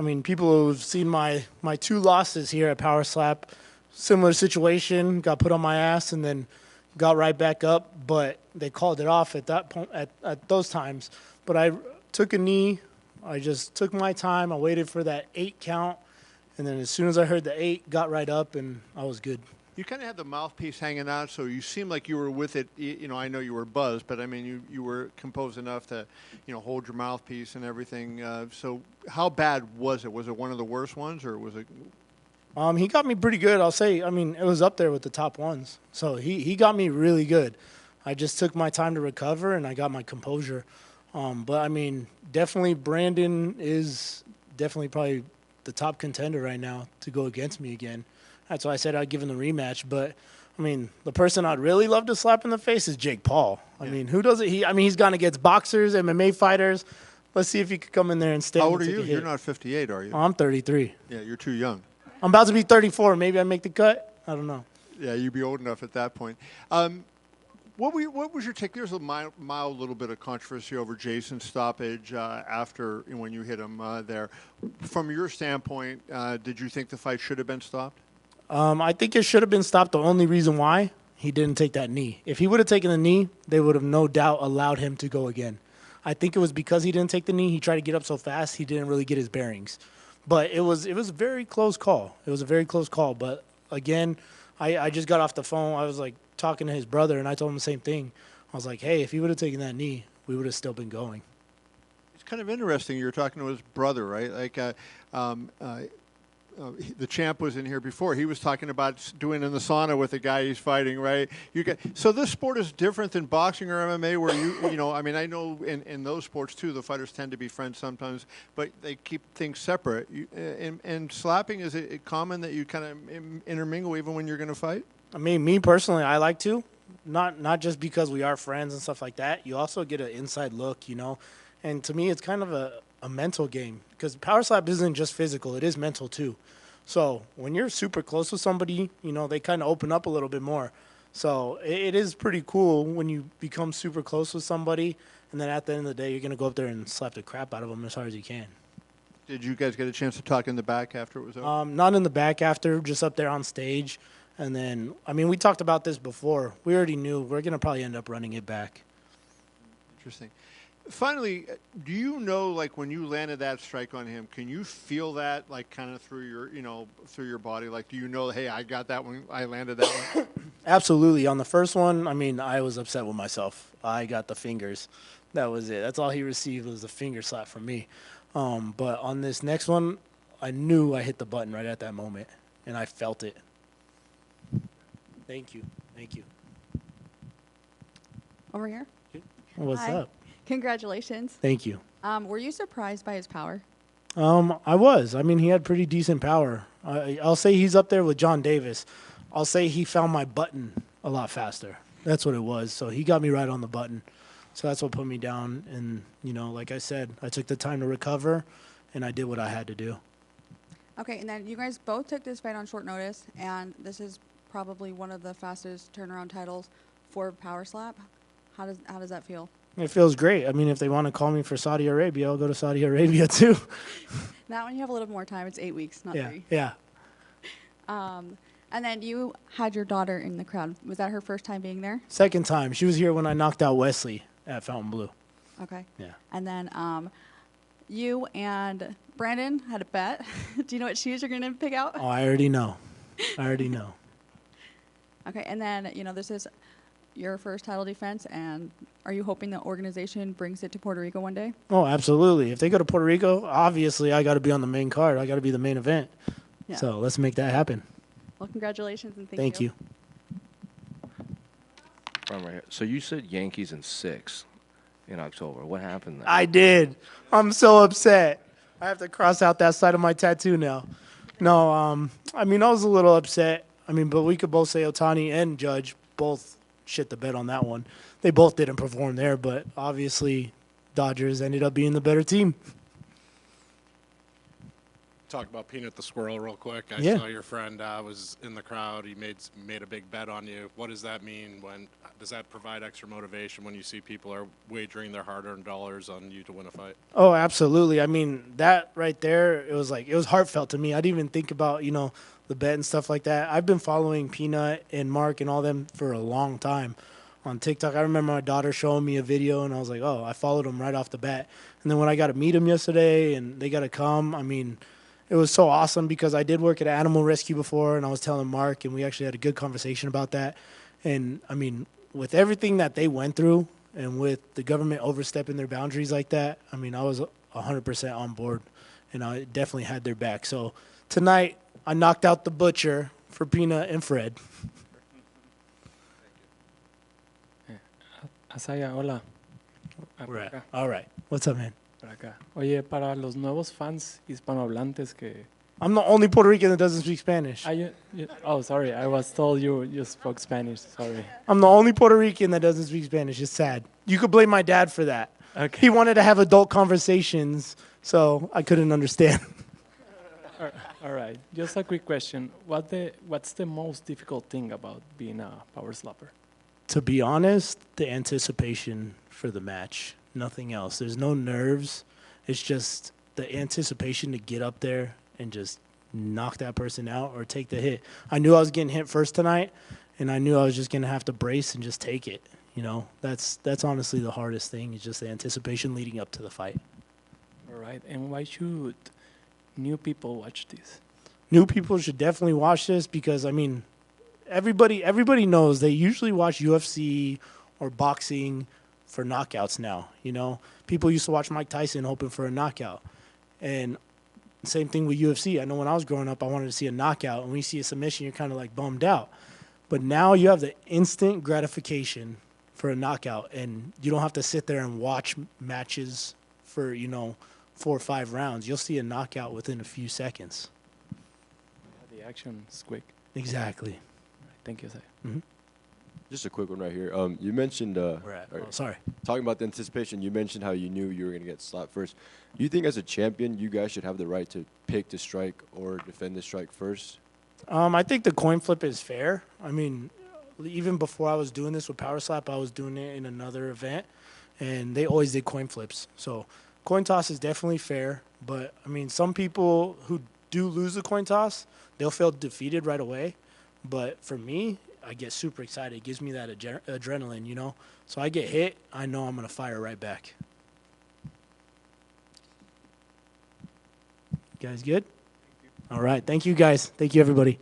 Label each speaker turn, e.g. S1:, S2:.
S1: I mean, people who've seen my 2 losses here at Power Slap, similar situation, got put on my ass and then got right back up, but they called it off at that point at those times. But I took a knee. I just took my time. I waited for that 8 count, and then as soon as I heard the 8, got right up, and I was good.
S2: You kind of had the mouthpiece hanging out, so you seemed like you were with it. You know, I know you were buzzed, but I mean, you were composed enough to, you know, hold your mouthpiece and everything. So how bad was it? Was it one of the worst ones, or was it?
S1: He got me pretty good, I'll say. I mean, it was up there with the top ones. So he got me really good. I just took my time to recover, and I got my composure. But, I mean, definitely Brandon is definitely probably the top contender right now to go against me again. That's why I said I'd give him the rematch. But, I mean, the person I'd really love to slap in the face is Jake Paul. I mean, who does it? He's gone against boxers, MMA fighters. Let's see if he could come in there and stand.
S2: How old are you? You're not 58, are you?
S1: Oh, I'm 33.
S2: Yeah, you're too young.
S1: I'm about to be 34. Maybe I make the cut. I don't know.
S2: Yeah, you'd be old enough at that point. What was your take? There's a mild little bit of controversy over Jason's stoppage after when you hit him there. From your standpoint, did you think the fight should have been stopped?
S1: I think it should have been stopped. The only reason why, he didn't take that knee. If he would have taken the knee, they would have no doubt allowed him to go again. I think it was because he didn't take the knee. He tried to get up so fast, he didn't really get his bearings. But it was a very close call. It was a very close call. But, again, I just got off the phone. I was, like, talking to his brother, and I told him the same thing. I was like, hey, if he would have taken that knee, we would have still been going.
S2: It's kind of interesting. You're talking to his brother, right? Like, the champ was in here before. He was talking about doing in the sauna with the guy he's fighting, right? So this sport is different than boxing or MMA, where you know. I mean, I know in those sports too, the fighters tend to be friends sometimes, but they keep things separate. And slapping, is it common that you kind of intermingle even when you're going to fight?
S1: I mean, me personally, I like to, not just because we are friends and stuff like that. You also get an inside look, you know. And to me, it's kind of a mental game, because power slap isn't just physical; it is mental too. So when you're super close with somebody, you know, they kind of open up a little bit more. So it is pretty cool when you become super close with somebody, and then at the end of the day, you're going to go up there and slap the crap out of them as hard as you can.
S2: Did you guys get a chance to talk in the back after it was over?
S1: Not in the back after, just up there on stage. And then, I mean, we talked about this before. We already knew we're going to probably end up running it back.
S2: Interesting. Finally, do you know, like, when you landed that strike on him, can you feel that, like, kind of through your body? Like, do you know, hey, I got that one, I landed that one?
S1: Absolutely. On the first one, I mean, I was upset with myself. I got the fingers. That was it. That's all he received was a finger slap from me. But on this next one, I knew I hit the button right at that moment, and I felt it. Thank you. Thank you.
S3: Over here.
S1: What's
S3: Hi.
S1: up?
S3: Congratulations.
S1: Thank you.
S3: Were you surprised by his power?
S1: I was. I mean, he had pretty decent power. I'll say he's up there with John Davis. I'll say he found my button a lot faster. That's what it was. So he got me right on the button. So that's what put me down. And, you know, like I said, I took the time to recover, and I did what I had to do.
S3: Okay, and then you guys both took this fight on short notice, and this is probably one of the fastest turnaround titles for Power Slap. How does that feel?
S1: It feels great. I mean, if they want to call me for Saudi Arabia, I'll go to Saudi Arabia too.
S3: Now when you have a little more time, it's 8 weeks, not 3.
S1: Yeah.
S3: And then you had your daughter in the crowd. Was that her first time being there?
S1: Second time. She was here when I knocked out Wesley at Fontainebleau.
S3: Okay.
S1: Yeah.
S3: And then you and Brandon had a bet. Do you know what shoes you're going to pick out?
S1: Oh, I already know.
S3: Okay, and then, you know, this is your first title defense, and are you hoping the organization brings it to Puerto Rico one day?
S1: Oh, absolutely. If they go to Puerto Rico, obviously I got to be on the main card. I got to be the main event. Yeah. So let's make that happen.
S3: Well, congratulations and
S1: thank you.
S4: Right here. So you said Yankees in 6 in October. What happened there?
S1: I did. I'm so upset. I have to cross out that side of my tattoo now. No, I mean, I was a little upset. I mean, but we could both say Ohtani and Judge both shit the bed on that one. They both didn't perform there, but obviously Dodgers ended up being the better team.
S5: talk about Peanut the Squirrel real quick. I
S1: Yeah.
S5: saw your friend was in the crowd. He made a big bet on you. What does that mean? Does that provide extra motivation when you see people are wagering their hard-earned dollars on you to win a fight?
S1: Oh, absolutely. I mean, that right there, it was heartfelt to me. I didn't even think about, the bet and stuff like that. I've been following Peanut and Mark and all them for a long time on TikTok. I remember my daughter showing me a video, and I was like, oh, I followed them right off the bat. And then when I got to meet them yesterday and they got to come, I mean, it was so awesome because I did work at an animal rescue before, and I was telling Mark, and we actually had a good conversation about that. And, I mean, with everything that they went through and with the government overstepping their boundaries like that, I mean, I was 100% on board, and I definitely had their back. So tonight, I knocked out the butcher for Peanut and Fred.
S6: Isaih, hola.
S1: We're at. All right. What's up, man?
S6: Por acá. Oye, para los nuevos fans hispanohablantes que...
S1: I'm the only Puerto Rican that doesn't speak Spanish.
S6: Oh, sorry. I was told you spoke Spanish. Sorry.
S1: I'm the only Puerto Rican that doesn't speak Spanish. It's sad. You could blame my dad for that.
S6: Okay.
S1: He wanted to have adult conversations, so I couldn't understand.
S6: All right. Just a quick question. What's the most difficult thing about being a power slapper?
S1: To be honest, the anticipation for the match. Nothing else. There's no nerves. It's just the anticipation to get up there and just knock that person out or take the hit. I knew I was getting hit first tonight, and I knew I was just going to have to brace and just take it. That's honestly the hardest thing. Is just the anticipation leading up to the fight.
S6: All right. And why should new people watch this?
S1: New people should definitely watch this because, I mean, everybody knows they usually watch UFC or boxing for knockouts now. People used to watch Mike Tyson hoping for a knockout. And same thing with UFC. I know when I was growing up, I wanted to see a knockout. And when you see a submission, you're kind of like bummed out. But now you have the instant gratification for a knockout. And you don't have to sit there and watch matches for, 4 or 5 rounds. You'll see a knockout within a few seconds.
S6: The action is quick.
S1: Exactly.
S6: Thank you, Isaih.
S1: Mm-hmm.
S7: Just a quick one right here. You mentioned,
S1: Sorry.
S7: talking about the anticipation, you mentioned how you knew you were going to get slapped first. Do you think as a champion, you guys should have the right to pick the strike or defend the strike first?
S1: I think the coin flip is fair. I mean, even before I was doing this with Power Slap, I was doing it in another event, and they always did coin flips. So coin toss is definitely fair. But, I mean, some people who do lose the coin toss, they'll feel defeated right away. But for me, I get super excited. It gives me that adrenaline, So I get hit, I know I'm going to fire right back. You guys good? All right. Thank you, guys. Thank you, everybody.